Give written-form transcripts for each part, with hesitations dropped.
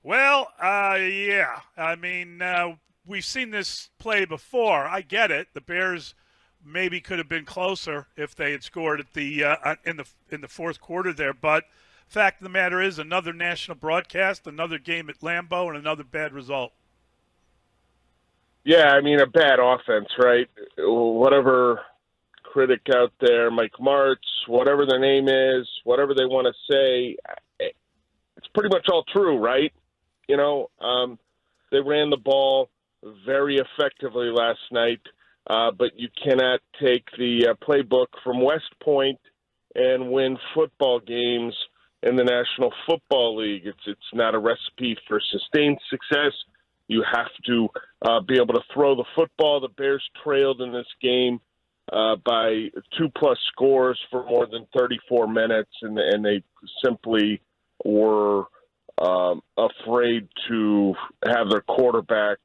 Well, yeah. I mean, we've seen this play before. I get it. The Bears maybe could have been closer if they had scored at the in the fourth quarter there. But fact of the matter is, another national broadcast, another game at Lambeau, and another bad result. Yeah, I mean, a bad offense, right? Whatever critic out there, Mike Martz, whatever their name is, whatever they want to say, it's pretty much all true, right? You know, they ran the ball very effectively last night, but you cannot take the playbook from West Point and win football games in the National Football League. It's not a recipe for sustained success. You have to be able to throw the football. The Bears trailed in this game by 2+ scores for more than 34 minutes, and they simply were afraid to have their quarterback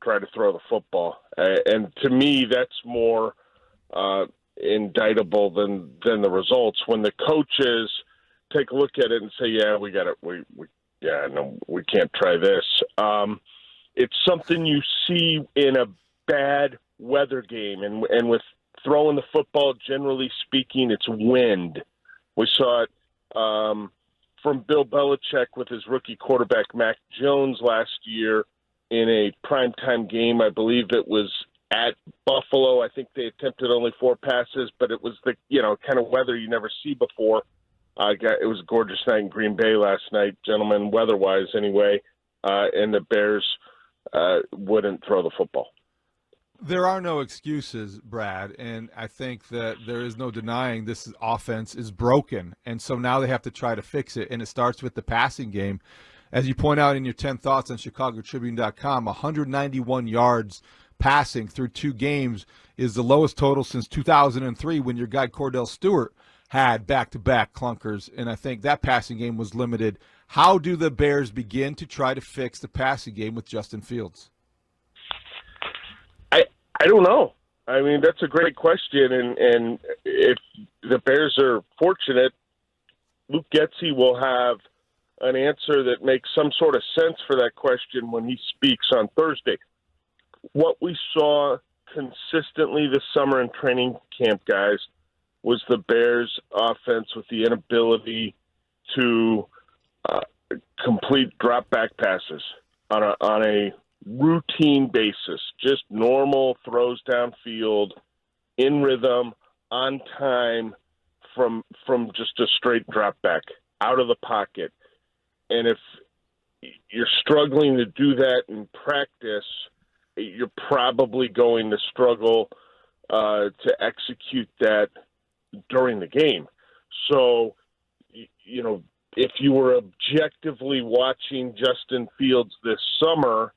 try to throw the football. And to me, that's more indictable than the results. When the coaches take a look at it and say, "Yeah, we got it. We can't try this." It's something you see in a bad weather game, and with throwing the football, generally speaking, it's wind. We saw it from Bill Belichick with his rookie quarterback Mac Jones last year in a primetime game. I believe it was at Buffalo. I think they attempted only 4 passes, but it was the kind of weather you never see before. It was a gorgeous night in Green Bay last night, gentlemen, weather-wise anyway, and the Bears wouldn't throw the football. There are no excuses, Brad, and I think that there is no denying this offense is broken, and so now they have to try to fix it, and it starts with the passing game. As you point out in your 10 thoughts on ChicagoTribune.com, 191 yards passing through 2 games is the lowest total since 2003 when your guy Cordell Stewart had back-to-back clunkers, and I think that passing game was limited. How do the Bears begin to try to fix the passing game with Justin Fields? I don't know. I mean, that's a great question, and if the Bears are fortunate, Luke Getsy will have an answer that makes some sort of sense for that question when he speaks on Thursday. What we saw consistently this summer in training camp, guys, was the Bears' offense with the inability to complete drop-back passes on a routine basis, just normal throws downfield, in rhythm, on time, from just a straight drop back out of the pocket. And if you're struggling to do that in practice, you're probably going to struggle to execute that during the game. So, if you were objectively watching Justin Fields this summer,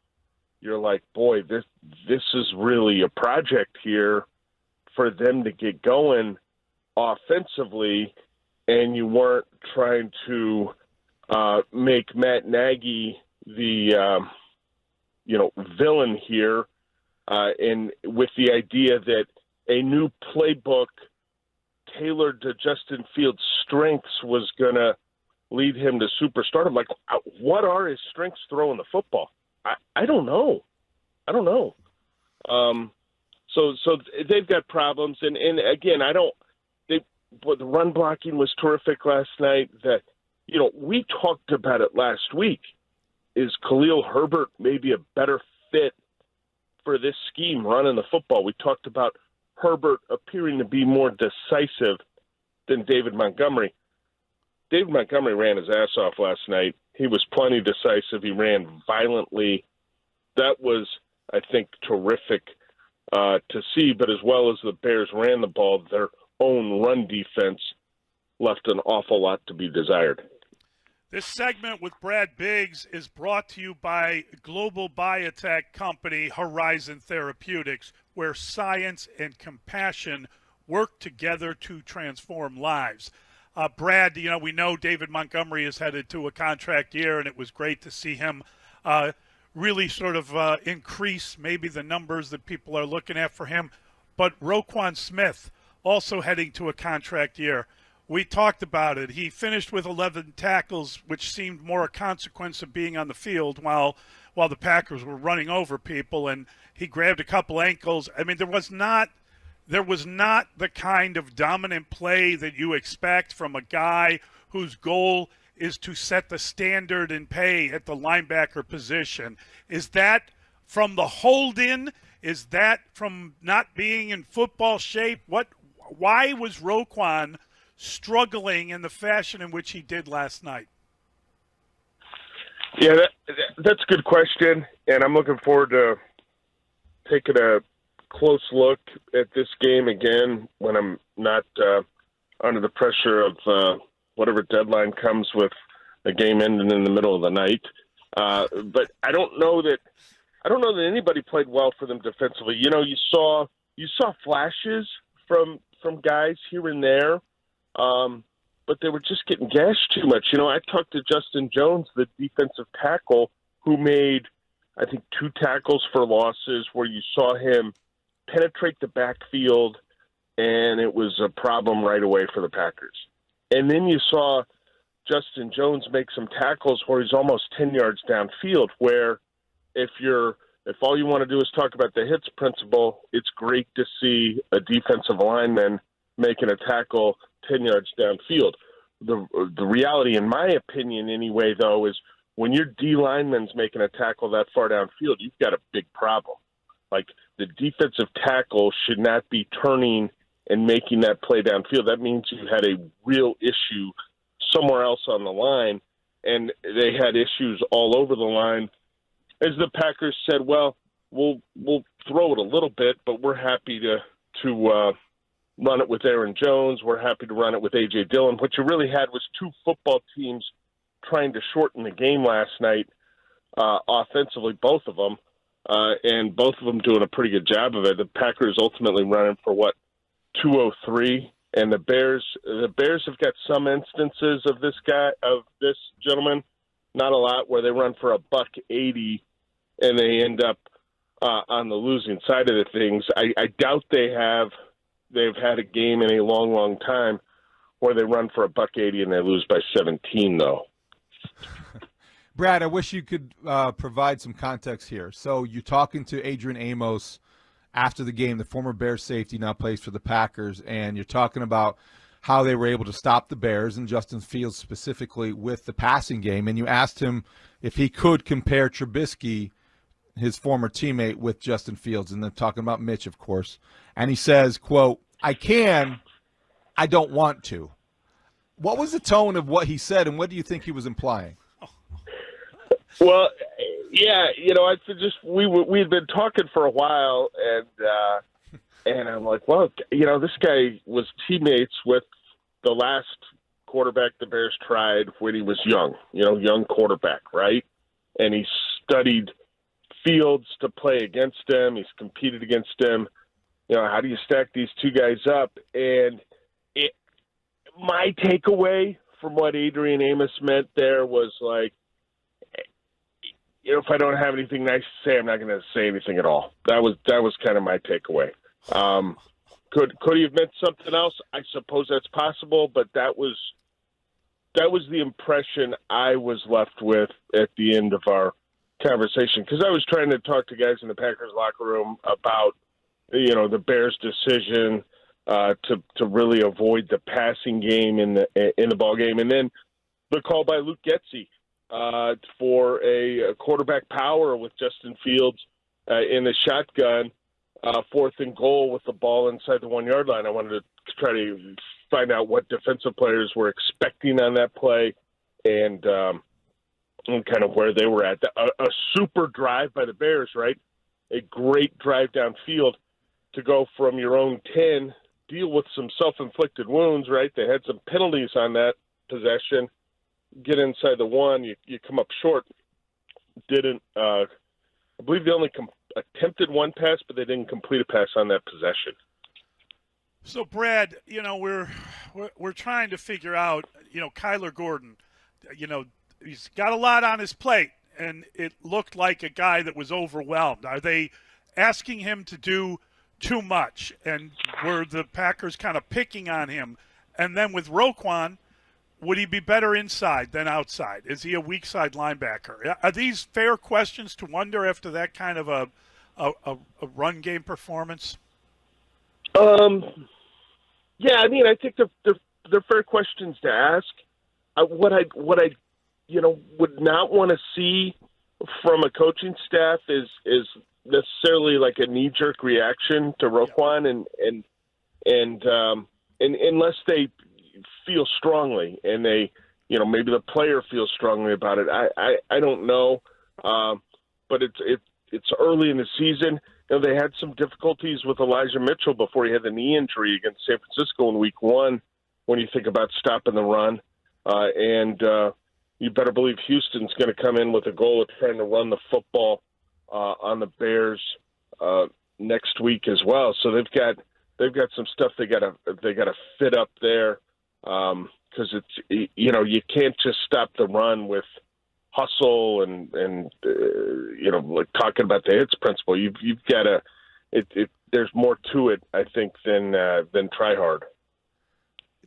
you're like, boy, this is really a project here for them to get going offensively, and you weren't trying to make Matt Nagy the villain here, and with the idea that a new playbook tailored to Justin Fields' strengths was going to lead him to superstardom. Like, what are his strengths throwing the football? I don't know. So they've got problems, and again, but the run blocking was terrific last night. That we talked about it last week. Is Khalil Herbert maybe a better fit for this scheme, running the football? We talked about Herbert appearing to be more decisive than David Montgomery. David Montgomery ran his ass off last night. He was plenty decisive. He ran violently. That was, I think, terrific to see. But as well as the Bears ran the ball, their own run defense left an awful lot to be desired. This segment with Brad Briggs is brought to you by global biotech company Horizon Therapeutics, where science and compassion work together to transform lives. Brad, we know David Montgomery is headed to a contract year, and it was great to see him really sort of increase maybe the numbers that people are looking at for him. But Roquan Smith also heading to a contract year. we talked about it. He finished with 11 tackles, which seemed more a consequence of being on the field while the Packers were running over people, and he grabbed a couple ankles. I mean, there was not the kind of dominant play that you expect from a guy whose goal is to set the standard and pay at the linebacker position. Is that from the hold-in? Is that from not being in football shape? Why was Roquan struggling in the fashion in which he did last night? Yeah, that's a good question, and I'm looking forward to taking a close look at this game again when I'm not under the pressure of whatever deadline comes with a game ending in the middle of the night. But I don't know that anybody played well for them defensively. You know, you saw flashes from guys here and there, but they were just getting gashed too much. You know, I talked to Justin Jones, the defensive tackle, who made, I think, 2 tackles for losses where you saw him penetrate the backfield, and it was a problem right away for the Packers. And then you saw Justin Jones make some tackles where he's almost 10 yards downfield, where if all you want to do is talk about the hits principle, it's great to see a defensive lineman making a tackle 10 yards downfield. The reality, in my opinion anyway, though, is when your D lineman's making a tackle that far downfield, you've got a big problem. Like, the defensive tackle should not be turning and making that play downfield. That means you had a real issue somewhere else on the line, and they had issues all over the line. As the Packers said, well, we'll throw it a little bit, but we're happy to run it with Aaron Jones. We're happy to run it with A.J. Dillon. What you really had was 2 football teams trying to shorten the game last night offensively, both of them, and both of them doing a pretty good job of it. The Packers ultimately running for, 203, and the Bears have got some instances of this gentleman, not a lot, where they run for $180 and they end up on the losing side of the things. I doubt they've had a game in a long, long time where they run for $180 and they lose by 17, though. Brad, I wish you could provide some context here. So you're talking to Adrian Amos after the game, the former Bears safety now plays for the Packers, and you're talking about how they were able to stop the Bears and Justin Fields specifically with the passing game, and you asked him if he could compare Trubisky, his former teammate, with Justin Fields, and then talking about Mitch, of course. And he says, quote, "I can, I don't want to." What was the tone of what he said, and what do you think he was implying? Well, yeah, you know, we'd been talking for a while, and I'm like, well, you know, this guy was teammates with the last quarterback the Bears tried when he was young, young quarterback, right? And he studied Fields to play against him. He's competed against him. You know, how do you stack these two guys up? And my takeaway from what Adrian Amos meant there was like, if I don't have anything nice to say, I'm not going to say anything at all. That was kind of my takeaway. Could he have meant something else? I suppose that's possible, but that was the impression I was left with at the end of our conversation, because I was trying to talk to guys in the Packers locker room about the Bears' decision to really avoid the passing game in the ball game, and then the call by Luke Getty for a quarterback power with Justin Fields in the shotgun, 4th and goal with the ball inside the 1-yard line. I wanted to try to find out what defensive players were expecting on that play and kind of where they were at. A super drive by the Bears, right? A great drive downfield to go from your own 10, deal with some self-inflicted wounds, right? They had some penalties on that possession. Get inside the 1, you come up short. I believe they only attempted one pass, but they didn't complete a pass on that possession. So, Brad, we're trying to figure out, Kyler Gordon, he's got a lot on his plate, and it looked like a guy that was overwhelmed. Are they asking him to do too much, and were the Packers kind of picking on him And then with Roquan, would he be better inside than outside? Is he a weak side linebacker? Are these fair questions to wonder after that kind of a run game performance? Yeah, I mean, I think they're fair questions to ask. What I would not want to see from a coaching staff is necessarily like a knee jerk reaction to Roquan, and unless they feel strongly and they, maybe the player feels strongly about it. I don't know, but it's early in the season. They had some difficulties with Elijah Mitchell before he had the knee injury against San Francisco in Week 1. When you think about stopping the run, and you better believe Houston's going to come in with a goal of trying to run the football on the Bears next week as well. So they've got some stuff they got to fit up there, because it's you can't just stop the run with hustle and like talking about the hits principle. You've got to there's more to it, I think, than try hard.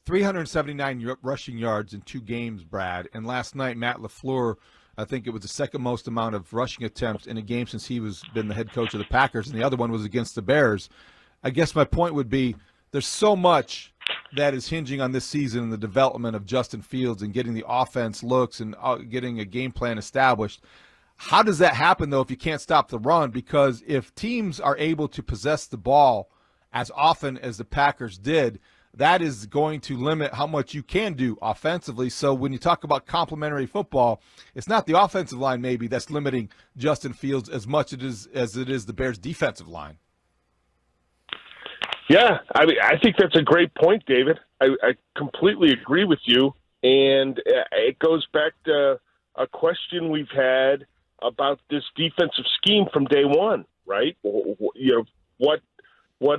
379 rushing yards in 2 games, Brad. And last night, Matt LaFleur, I think it was the second most amount of rushing attempts in a game since he was been the head coach of the Packers, and the other one was against the Bears. I guess my point would be there's so much that is hinging on this season and the development of Justin Fields and getting the offense looks and getting a game plan established. How does that happen, though, if you can't stop the run? Because if teams are able to possess the ball as often as the Packers did, that is going to limit how much you can do offensively. So when you talk about complementary football, it's not the offensive line maybe that's limiting Justin Fields as much as it is the Bears' defensive line. Yeah, I mean, I think that's a great point, David. I completely agree with you, and it goes back to a question we've had about this defensive scheme from day one, right? What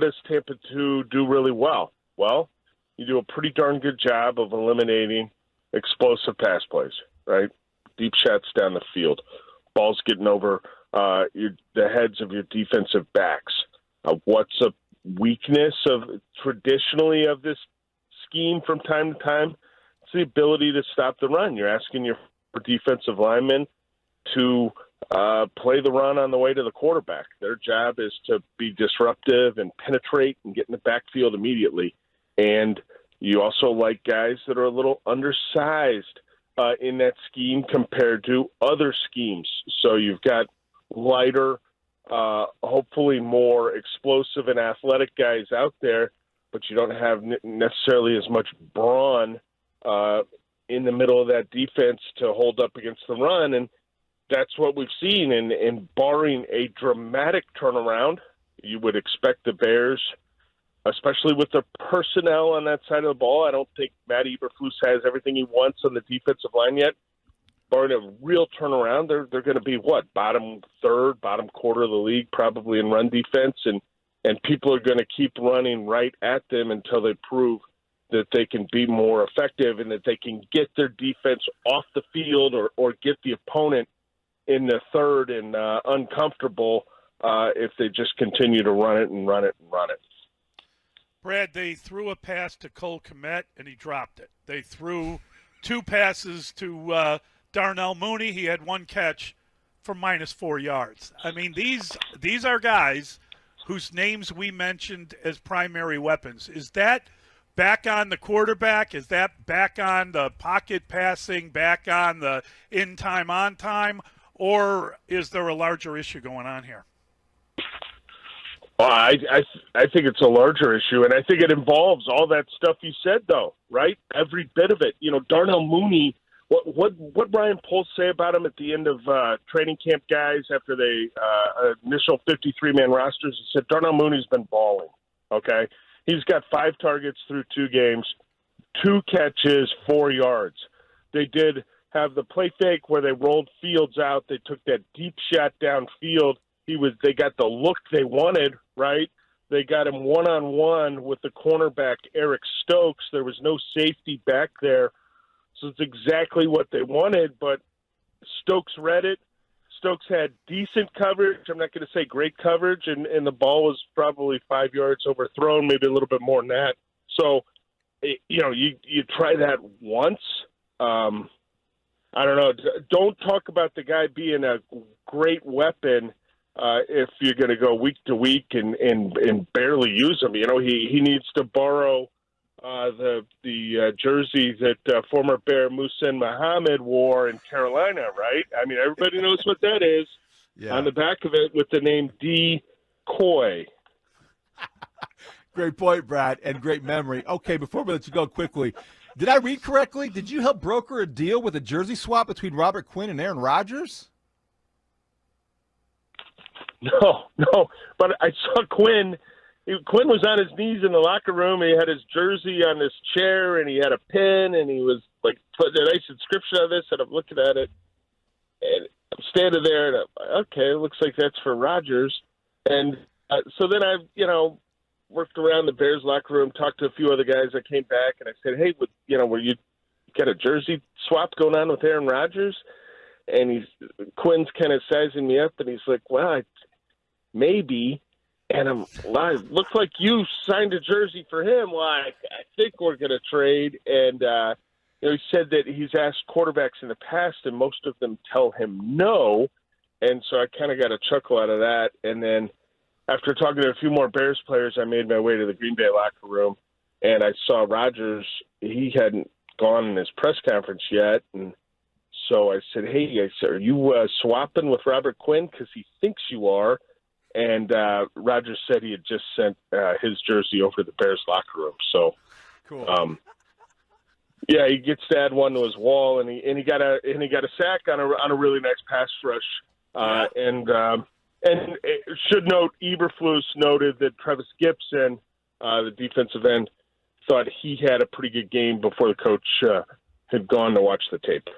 does Tampa 2 do really well? Well, you do a pretty darn good job of eliminating explosive pass plays, right? Deep shots down the field, balls getting over the heads of your defensive backs. What's a weakness traditionally of this scheme from time to time? It's the ability to stop the run. You're asking your defensive linemen to play the run on the way to the quarterback. Their job is to be disruptive and penetrate and get in the backfield immediately. And you also like guys that are a little undersized in that scheme compared to other schemes. So you've got lighter, hopefully more explosive and athletic guys out there, but you don't have necessarily as much brawn in the middle of that defense to hold up against the run. And that's what we've seen. And barring a dramatic turnaround, you would expect the Bears, especially with the personnel on that side of the ball. I don't think Matt Eberflus has everything he wants on the defensive line yet. Barring a real turnaround, they're going to be bottom third, bottom quarter of the league, probably in run defense, and people are going to keep running right at them until they prove that they can be more effective and that they can get their defense off the field or get the opponent in the third and uncomfortable if they just continue to run it and run it and run it. Brad, they threw a pass to Cole Kmet, and he dropped it. They threw 2 passes to Darnell Mooney. He had 1 catch for -4 yards. I mean, these are guys whose names we mentioned as primary weapons. Is that back on the quarterback? Is that back on the pocket passing, back on the in-time, on-time? Or is there a larger issue going on here? Well, I think it's a larger issue, and I think it involves all that stuff you said, though, right? Every bit of it. Darnell Mooney, what Brian Poles say about him at the end of training camp, guys, after they initial 53-man rosters? He said, Darnell Mooney's been balling, okay? He's got 5 targets through 2 games, 2 catches, 4 yards. They did have the play fake where they rolled Fields out. They took that deep shot downfield. They got the look they wanted, right? They got him one-on-one with the cornerback, Eric Stokes. There was no safety back there. So it's exactly what they wanted, but Stokes read it. Stokes had decent coverage. I'm not going to say great coverage, and the ball was probably 5 yards overthrown, maybe a little bit more than that. So you try that once. I don't know. Don't talk about the guy being a great weapon if you're going to go week to week and barely use him. He needs to borrow the jersey that former Bear Muhsin Muhammad wore in Carolina, right? I mean, everybody knows what that is. Yeah. On the back of it with the name D. Coy. Great point, Brad, and great memory. Okay, before we let you go quickly, did I read correctly? Did you help broker a deal with a jersey swap between Robert Quinn and Aaron Rodgers? No, but I saw Quinn. Quinn was on his knees in the locker room. He had his jersey on his chair, and he had a pen, and he was like putting a nice inscription on this, and I'm looking at it, and I'm standing there, and I'm like, okay, it looks like that's for Rodgers. And so then I, worked around the Bears locker room, talked to a few other guys that came back, and I said, hey, were you got a jersey swap going on with Aaron Rodgers? And Quinn's kind of sizing me up, and he's like, well, maybe. And I'm like, looks like you signed a jersey for him. Well, I think we're going to trade. And he said that he's asked quarterbacks in the past, and most of them tell him no. And so I kind of got a chuckle out of that. And then after talking to a few more Bears players, I made my way to the Green Bay locker room, and I saw Rodgers. He hadn't gone in his press conference yet, and so I said, hey, are you swapping with Robert Quinn? Because he thinks you are. And Rodgers said he had just sent his jersey over to the Bears locker room. So, cool. He gets to add one to his wall, and he got a sack on a really nice pass rush. And it should note, Eberflus noted that Travis Gibson, the defensive end, thought he had a pretty good game before the coach had gone to watch the tape.